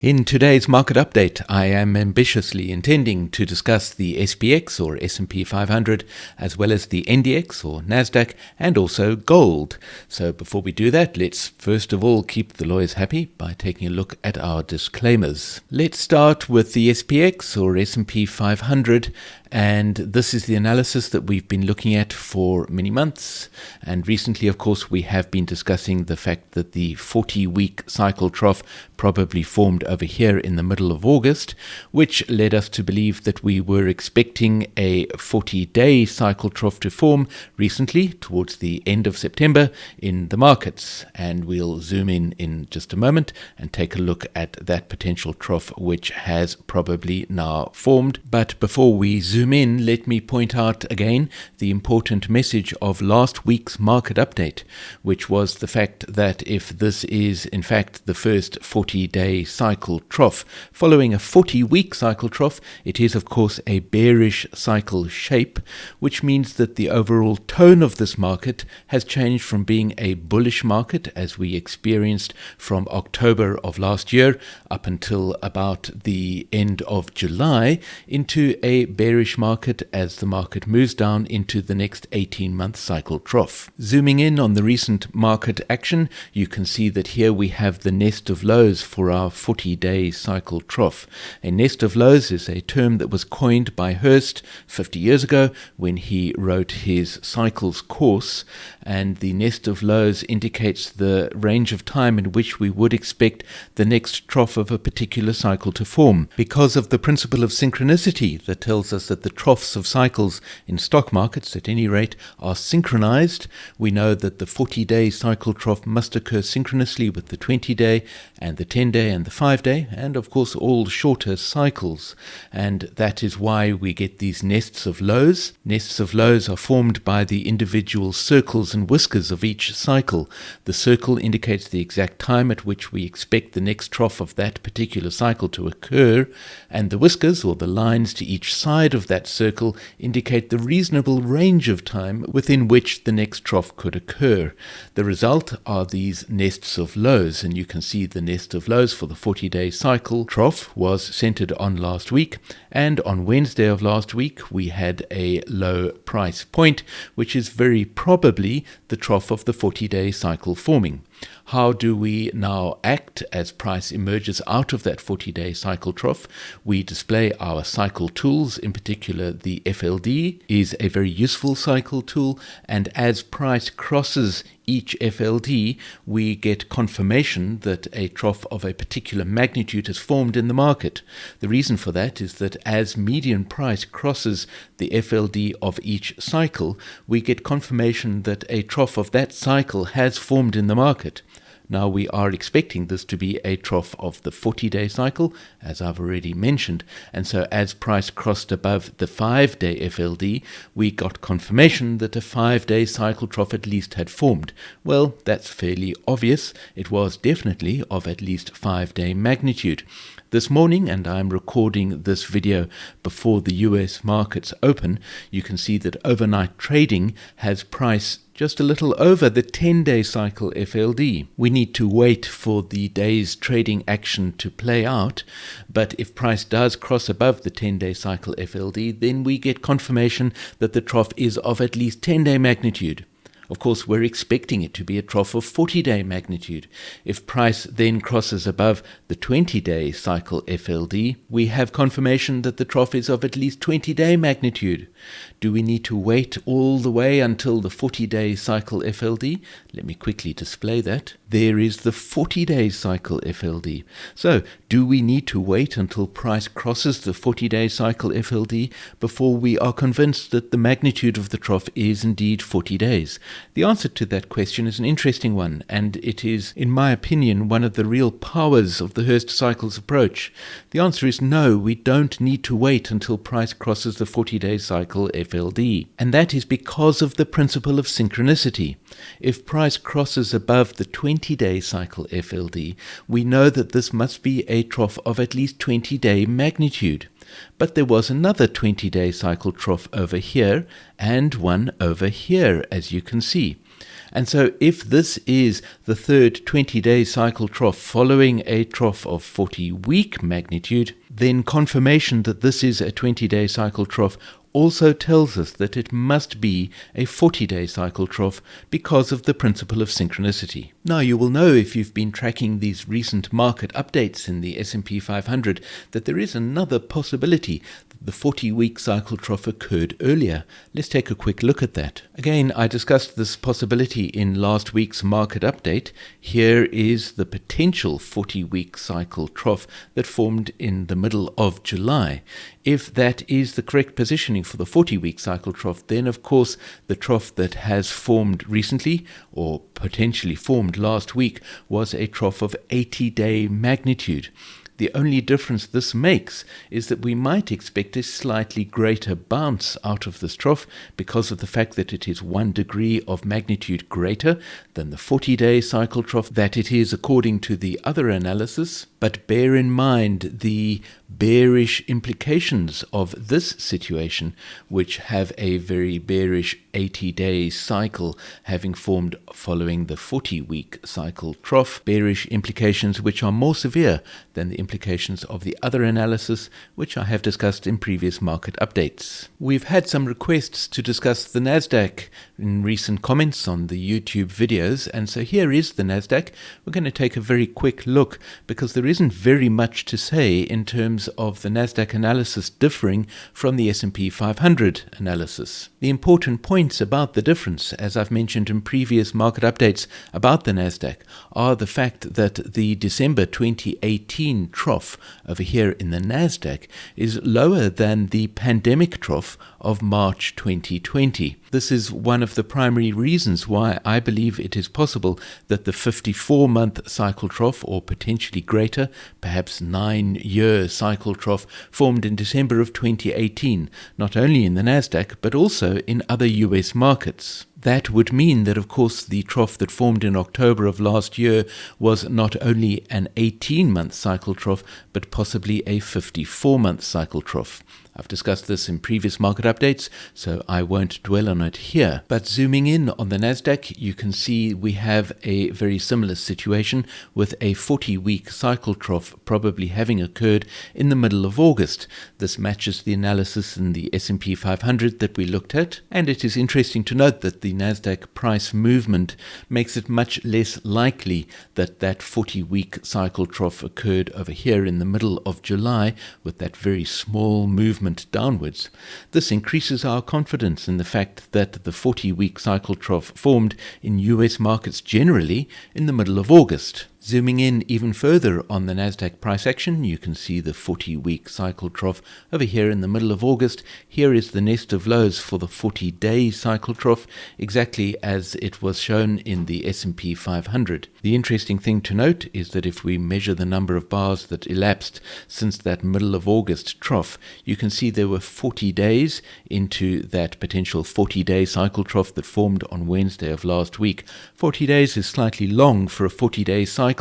In today's market update, I am ambitiously intending to discuss the SPX or S&P 500, as well as the NDX or NASDAQ, and also gold. So before we do that, let's first of all keep the lawyers happy by taking a look at our disclaimers. Let's start with the SPX or S&P 500, and this is the analysis that we've been looking at for many months. And recently, of course, we have been discussing the fact that the 40-week cycle trough probably formed over here in the middle of August, which led us to believe that we were expecting a 40-day cycle trough to form recently towards the end of September in the markets. And we'll zoom in just a moment and take a look at that potential trough, which has probably now formed. But before we zoom in, let me point out again the important message of last week's market update, which was the fact that if this is in fact the first 40-day cycle trough following a 40-week cycle trough, it is of course a bearish cycle shape, which means that the overall tone of this market has changed from being a bullish market, as we experienced from October of last year up until about the end of July, into a bearish market as the market moves down into the next 18-month cycle trough. Zooming in on the recent market action, you can see that here we have the nest of lows for our 40-day cycle trough. A nest of lows is a term that was coined by Hurst 50 years ago when he wrote his cycles course, and the nest of lows indicates the range of time in which we would expect the next trough of a particular cycle to form. Because of the principle of synchronicity that tells us that the troughs of cycles in stock markets at any rate are synchronized, we know that the 40-day cycle trough must occur synchronously with the 20-day and the 10-day and the 5-day, and of course all shorter cycles. And that is why we get these nests of lows. Nests of lows are formed by the individual circles and whiskers of each cycle. The circle indicates the exact time at which we expect the next trough of that particular cycle to occur, and the whiskers, or the lines to each side of that circle, indicate the reasonable range of time within which the next trough could occur. The result are these nests of lows, and you can see the nest of lows for the 40-day cycle trough was centered on last week, and on Wednesday of last week we had a low price point, which is very probably the trough of the 40-day cycle forming. How do we now act as price emerges out of that 40-day cycle trough? We display our cycle tools, in particular the FLD is a very useful cycle tool, and as price crosses each FLD, we get confirmation that a trough of a particular magnitude has formed in the market. The reason for that is that as median price crosses the FLD of each cycle, we get confirmation that a trough of that cycle has formed in the market. Now we are expecting this to be a trough of the 40-day cycle, as I've already mentioned, and so as price crossed above the 5-day FLD, we got confirmation that a 5-day cycle trough at least had formed. Well, that's fairly obvious. It was definitely of at least 5-day magnitude. This morning, and I'm recording this video before the US markets open, you can see that overnight trading has price just a little over the 10-day cycle FLD. We need to wait for the day's trading action to play out, but if price does cross above the 10-day cycle FLD, then we get confirmation that the trough is of at least 10-day magnitude. Of course, we're expecting it to be a trough of 40-day magnitude. If price then crosses above the 20-day cycle FLD, we have confirmation that the trough is of at least 20-day magnitude. Do we need to wait all the way until the 40-day cycle FLD? Let me quickly display that. There is the 40-day cycle FLD. So, do we need to wait until price crosses the 40-day cycle FLD before we are convinced that the magnitude of the trough is indeed 40 days? The answer to that question is an interesting one, and it is, in my opinion, one of the real powers of the Hurst cycles approach. The answer is no, we don't need to wait until price crosses the 40-day cycle FLD, and that is because of the principle of synchronicity. If price crosses above the 20-day cycle FLD, we know that this must be a trough of at least 20-day magnitude. But there was another 20-day cycle trough over here and one over here, as you can see. And so if this is the third 20-day cycle trough following a trough of 40-week magnitude, then confirmation that this is a 20-day cycle trough also tells us that it must be a 40-day cycle trough because of the principle of synchronicity. Now, you will know if you've been tracking these recent market updates in the S&P 500 that there is another possibility that the 40-week cycle trough occurred earlier. Let's take a quick look at that. Again, I discussed this possibility in last week's market update. Here is the potential 40-week cycle trough that formed in the middle of July. If that is the correct positioning for the 40-week cycle trough, then of course the trough that has formed recently or potentially formed last week was a trough of 80-day magnitude. The only difference this makes is that we might expect a slightly greater bounce out of this trough because of the fact that it is 1 degree of magnitude greater than the 40-day cycle trough that it is according to the other analysis. But bear in mind the bearish implications of this situation, which have a very bearish 80-day cycle having formed following the 40-week cycle trough, bearish implications which are more severe than the implications of the other analysis, which I have discussed in previous market updates. We've had some requests to discuss the NASDAQ in recent comments on the YouTube videos, and so here is the NASDAQ. We're going to take a very quick look because there isn't very much to say in terms of the NASDAQ analysis differing from the S&P 500 analysis. The important points about the difference, as I've mentioned in previous market updates about the NASDAQ, are the fact that the December 2018 trough over here in the NASDAQ is lower than the pandemic trough of March 2020. This is one of the primary reasons why I believe it is possible that the 54-month cycle trough, or potentially greater, perhaps 9-year cycle trough, formed in December of 2018, not only in the NASDAQ, but also in other US markets. That would mean that, of course, the trough that formed in October of last year was not only an 18-month cycle trough, but possibly a 54-month cycle trough. I've discussed this in previous market updates, so I won't dwell on it here. But zooming in on the NASDAQ, you can see we have a very similar situation with a 40-week cycle trough probably having occurred in the middle of August. This matches the analysis in the S&P 500 that we looked at, and it is interesting to note that the NASDAQ price movement makes it much less likely that that 40-week cycle trough occurred over here in the middle of July with that very small movement downwards. This increases our confidence in the fact that the 40-week cycle trough formed in US markets generally in the middle of August. Zooming in even further on the NASDAQ price action, you can see the 40-week cycle trough over here in the middle of August. Here is the nest of lows for the 40-day cycle trough, exactly as it was shown in the S&P 500. The interesting thing to note is that if we measure the number of bars that elapsed since that middle of August trough, you can see there were 40 days into that potential 40-day cycle trough that formed on Wednesday of last week. 40 days is slightly long for a 40-day cycle.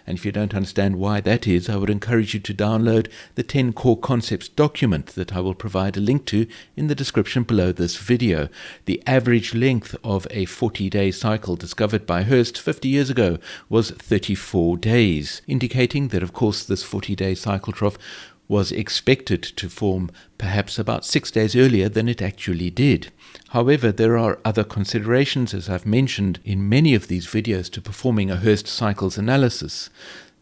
And if you don't understand why that is, I would encourage you to download the 10 Core Concepts document that I will provide a link to in the description below this video. The average length of a 40-day cycle discovered by Hurst 50 years ago was 34 days, indicating that, of course, this 40-day cycle trough was expected to form perhaps about 6 days earlier than it actually did. However, there are other considerations, as I've mentioned in many of these videos, to performing a Hurst cycles analysis.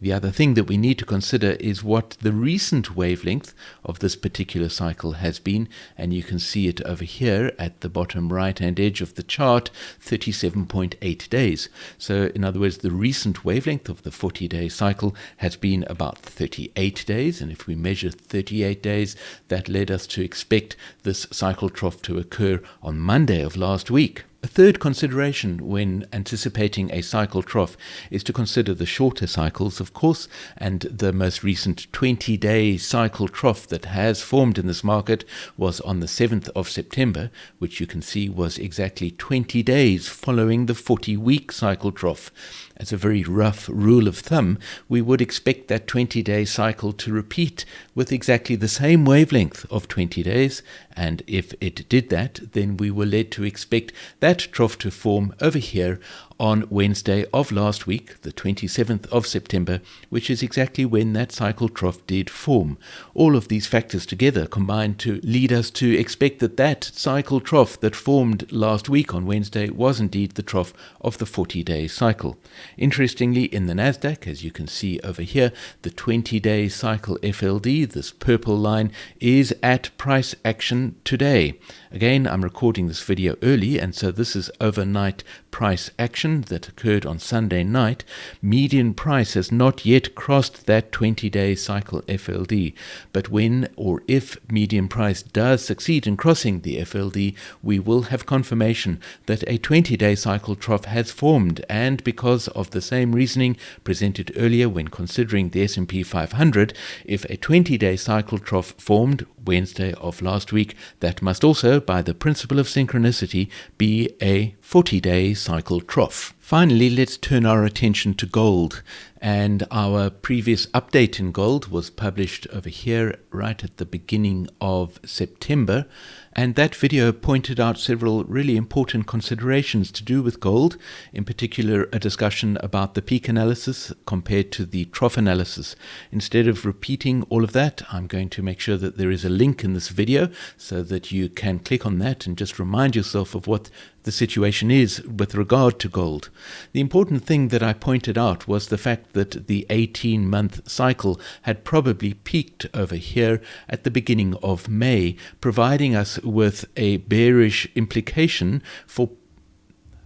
The other thing that we need to consider is what the recent wavelength of this particular cycle has been, and you can see it over here at the bottom right-hand edge of the chart, 37.8 days. So in other words, the recent wavelength of the 40-day cycle has been about 38 days, and if we measure 38 days, that led us to expect this cycle trough to occur on Monday of last week. A third consideration when anticipating a cycle trough is to consider the shorter cycles, of course, and the most recent 20-day cycle trough that has formed in this market was on the 7th of September, which you can see was exactly 20 days following the 40-week cycle trough. As a very rough rule of thumb, we would expect that 20-day cycle to repeat with exactly the same wavelength of 20 days, and if it did that, then we were led to expect that trough to form over here on Wednesday of last week, the 27th of September, which is exactly when that cycle trough did form. All of these factors together combined to lead us to expect that that cycle trough that formed last week on Wednesday was indeed the trough of the 40-day cycle. Interestingly, in the NASDAQ, as you can see over here, the 20-day cycle FLD, this purple line, is at price action today. Again, I'm recording this video early, and so this is overnight price action that occurred on Sunday night. Median price has not yet crossed that 20-day cycle FLD, but when or if median price does succeed in crossing the FLD, we will have confirmation that a 20-day cycle trough has formed, and because of the same reasoning presented earlier when considering the S&P 500, if a 20-day cycle trough formed Wednesday of last week, that must also, by the principle of synchronicity, be a 40-day cycle trough. Finally, let's turn our attention to gold. And our previous update in gold was published over here right at the beginning of September. And that video pointed out several really important considerations to do with gold, in particular a discussion about the peak analysis compared to the trough analysis. Instead of repeating all of that, I'm going to make sure that there is a link in this video so that you can click on that and just remind yourself of what the situation is with regard to gold. The important thing that I pointed out was the fact that the 18-month cycle had probably peaked over here at the beginning of May, providing us with a bearish implication for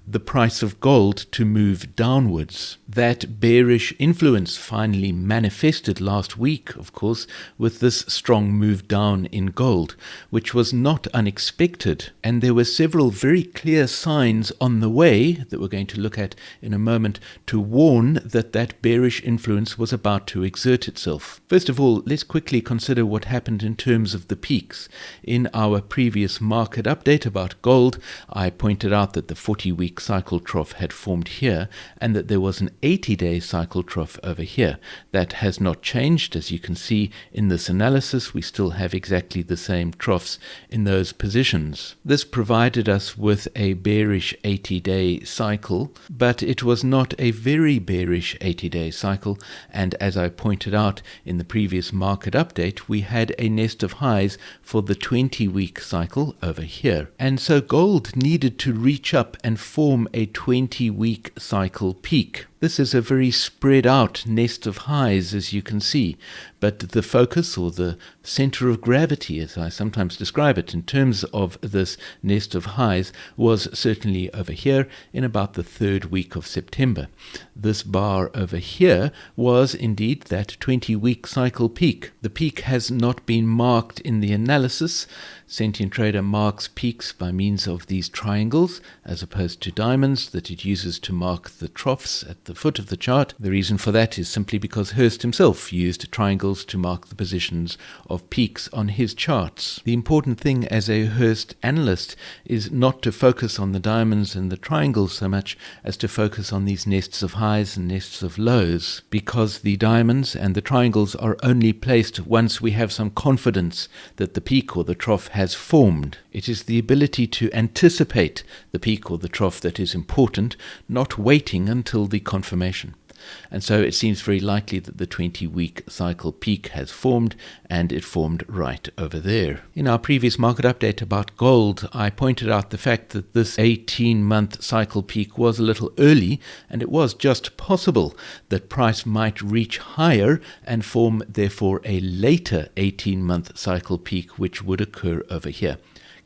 the price of gold to move downwards. That bearish influence finally manifested last week, of course, with this strong move down in gold, which was not unexpected. And there were several very clear signs on the way that we're going to look at in a moment to warn that that bearish influence was about to exert itself. First of all, let's quickly consider what happened in terms of the peaks. In our previous market update about gold, I pointed out that the 40-week cycle trough had formed here and that there was an 80-day cycle trough over here. That has not changed. As you can see in this analysis, we still have exactly the same troughs in those positions. This provided us with a bearish 80-day cycle, but it was not a very bearish 80-day cycle, and as I pointed out in the previous market update, we had a nest of highs for the 20-week cycle over here. And so gold needed to reach up and form a 20-week cycle peak. This is a very spread out nest of highs, as you can see, but the focus or the center of gravity, as I sometimes describe it in terms of this nest of highs, was certainly over here in about the 3rd week of September. This bar over here was indeed that 20-week cycle peak. The peak has not been marked in the analysis. Sentient Trader marks peaks by means of these triangles as opposed to diamonds that it uses to mark the troughs at the foot of the chart. The reason for that is simply because Hurst himself used triangles to mark the positions of peaks on his charts. The important thing as a Hurst analyst is not to focus on the diamonds and the triangles so much as to focus on these nests of highs and nests of lows, because the diamonds and the triangles are only placed once we have some confidence that the peak or the trough has formed. It is the ability to anticipate the peak or the trough that is important, not waiting until the confirmation. And so it seems very likely that the 20-week cycle peak has formed, and it formed right over there. In our previous market update about gold, I pointed out the fact that this 18-month cycle peak was a little early, and it was just possible that price might reach higher and form therefore a later 18-month cycle peak, which would occur over here.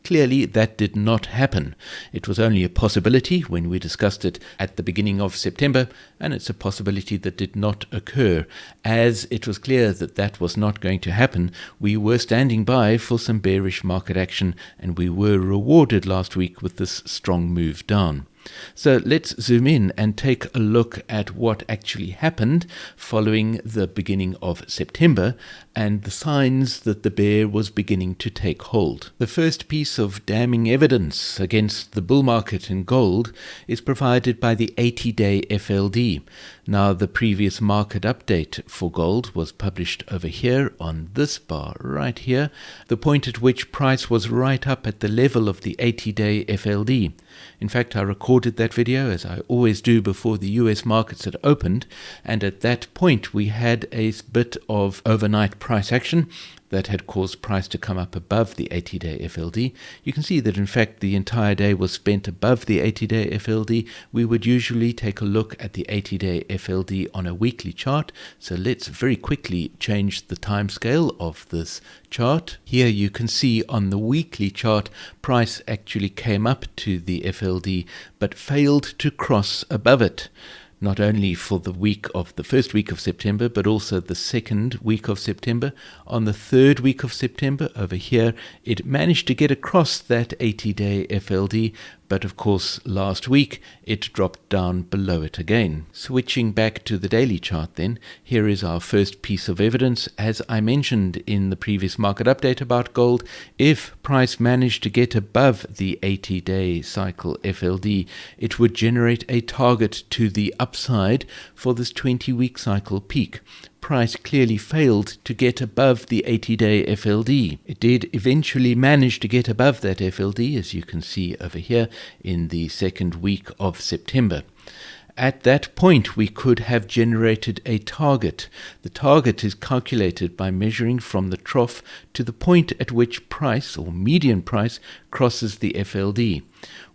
Clearly, that did not happen. It was only a possibility when we discussed it at the beginning of September, and it's a possibility that did not occur. As it was clear that that was not going to happen, we were standing by for some bearish market action, and we were rewarded last week with this strong move down. So let's zoom in and take a look at what actually happened following the beginning of September and the signs that the bear was beginning to take hold. The first piece of damning evidence against the bull market in gold is provided by the 80-day FLD. Now, the previous market update for gold was published over here on this bar right here, the point at which price was right up at the level of the 80-day FLD. In fact, I recorded that video, as I always do, before the US markets had opened, and at that point we had a bit of overnight price action that had caused price to come up above the 80-day FLD. You can see that in fact the entire day was spent above the 80-day FLD. We would usually take a look at the 80-day FLD on a weekly chart. So let's very quickly change the time scale of this chart. Here you can see on the weekly chart, price actually came up to the FLD but failed to cross above it. Not only for the first week of September, but also the second week of September. On the third week of September, over here, it managed to get across that 80-day FLD, but of course last week it dropped down below it again. Switching back to the daily chart then, here is our first piece of evidence. As I mentioned in the previous market update about gold, if price managed to get above the 80-day cycle FLD, it would generate a target to the upside for this 20-week cycle peak. Price clearly failed to get above the 80-day FLD. It did eventually manage to get above that FLD, as you can see over here in the second week of September. At that point, we could have generated a target. The target is calculated by measuring from the trough to the point at which price, or median price, crosses the FLD,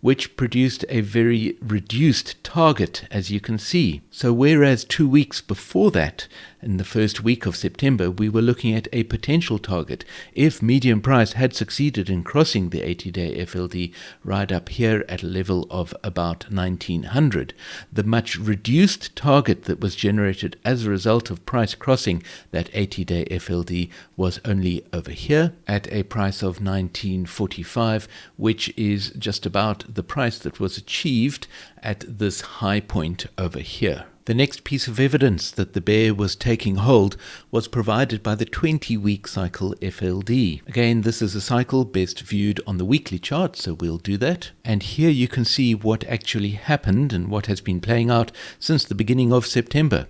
which produced a very reduced target, as you can see. So whereas 2 weeks before that, in the first week of September, we were looking at a potential target. If median price had succeeded in crossing the 80-day FLD right up here at a level of about 1900, the much reduced target that was generated as a result of price crossing that 80-day FLD was only over here at a price of 1945, which is just about the price that was achieved at this high point over here. The next piece of evidence that the bear was taking hold was provided by the 20-week cycle FLD. Again, this is a cycle best viewed on the weekly chart, so we'll do that. And here you can see what actually happened and what has been playing out since the beginning of September.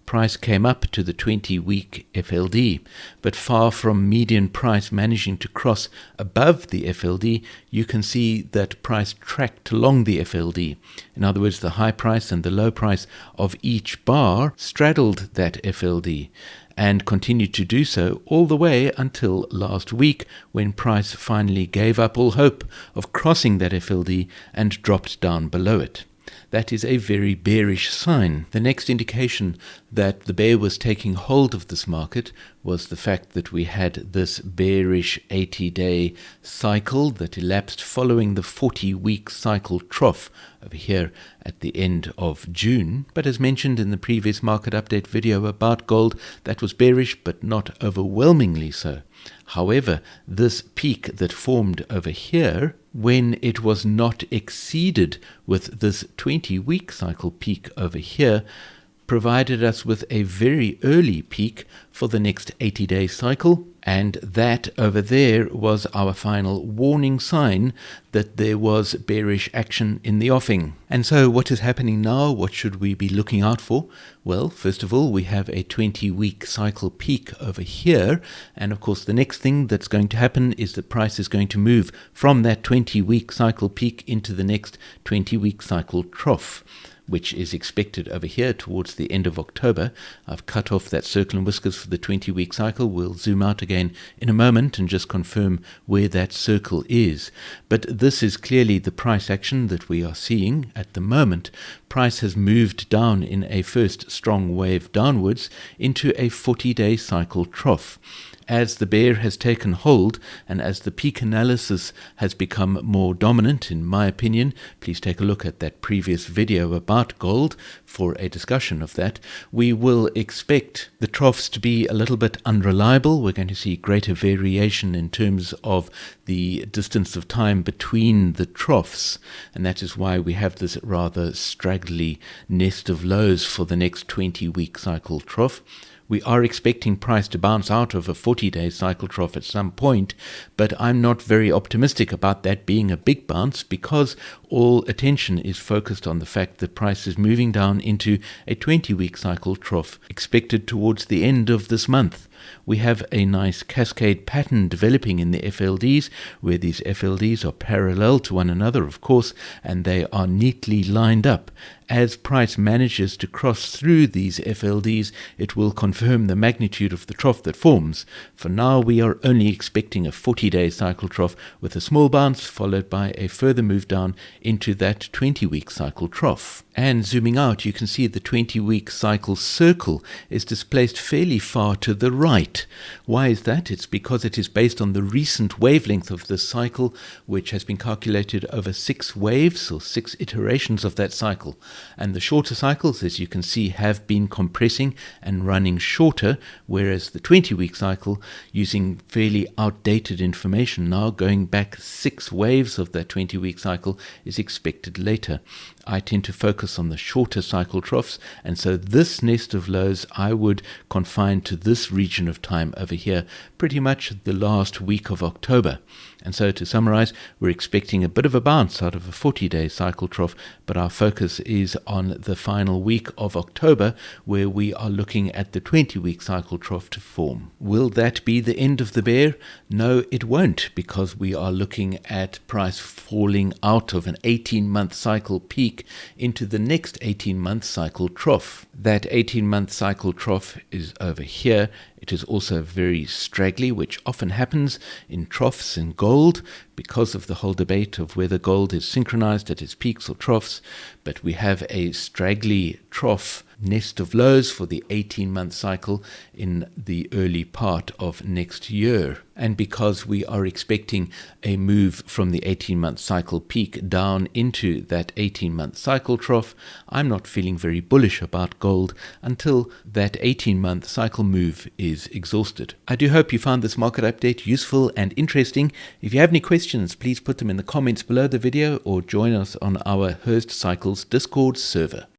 Price came up to the 20-week FLD, but far from median price managing to cross above the FLD, you can see that price tracked along the FLD. In other words, the high price and the low price of each bar straddled that FLD and continued to do so all the way until last week, when price finally gave up all hope of crossing that FLD and dropped down below it. That is a very bearish sign. The next indication that the bear was taking hold of this market was the fact that we had this bearish 80-day cycle that elapsed following the 40-week cycle trough over here at the end of June. But as mentioned in the previous market update video about gold, that was bearish, but not overwhelmingly so. However, this peak that formed over here, when it was not exceeded with this 20-week cycle peak over here, provided us with a very early peak for the next 80-day cycle, and that over there was our final warning sign that there was bearish action in the offing. And so what is happening now? What should we be looking out for? Well, first of all, we have a 20-week cycle peak over here, and of course the next thing that's going to happen is the price is going to move from that 20-week cycle peak into the next 20-week cycle trough, which is expected over here towards the end of October. I've cut off that circle and whiskers for the 20-week cycle. We'll zoom out again in a moment and just confirm where that circle is. But this is clearly the price action that we are seeing at the moment. price has moved down in a first strong wave downwards into a 40-day cycle trough. As the bear has taken hold and as the peak analysis has become more dominant, in my opinion, please take a look at that previous video about gold for a discussion of that, we will expect the troughs to be a little bit unreliable. We're going to see greater variation in terms of the distance of time between the troughs, and that is why we have this rather straggly nest of lows for the next 20-week cycle trough. We are expecting price to bounce out of a 40-day cycle trough at some point, but I'm not very optimistic about that being a big bounce because all attention is focused on the fact that price is moving down into a 20-week cycle trough expected towards the end of this month. We have a nice cascade pattern developing in the FLDs, where these FLDs are parallel to one another, of course, and they are neatly lined up. As price manages to cross through these FLDs, it will confirm the magnitude of the trough that forms. For now, we are only expecting a 40-day cycle trough with a small bounce followed by a further move down into that 20-week cycle trough. And zooming out, you can see the 20-week cycle circle is displaced fairly far to the right. Why is that? It's because it is based on the recent wavelength of this cycle, which has been calculated over 6 waves or 6 iterations of that cycle. And the shorter cycles, as you can see, have been compressing and running shorter, whereas the 20-week cycle, using fairly outdated information now, going back 6 waves of that 20-week cycle, is expected later. I tend to focus on the shorter cycle troughs, and so this nest of lows I would confine to this region of time over here, pretty much the last week of October. And so to summarize, we're expecting a bit of a bounce out of a 40-day cycle trough, but our focus is on the final week of October, where we are looking at the 20-week cycle trough to form. Will that be the end of the bear? No, it won't, because we are looking at price falling out of an 18-month cycle peak into the next 18-month cycle trough. That 18-month cycle trough is over here. It is also very straggly, which often happens in troughs in gold because of the whole debate of whether gold is synchronized at its peaks or troughs. But we have a straggly trough nest of lows for the 18-month cycle in the early part of next year. And because we are expecting a move from the 18-month cycle peak down into that 18-month cycle trough, I'm not feeling very bullish about gold until that 18-month cycle move is exhausted. I do hope you found this market update useful and interesting. If you have any questions, please put them in the comments below the video or join us on our Hurst Cycles Discord server.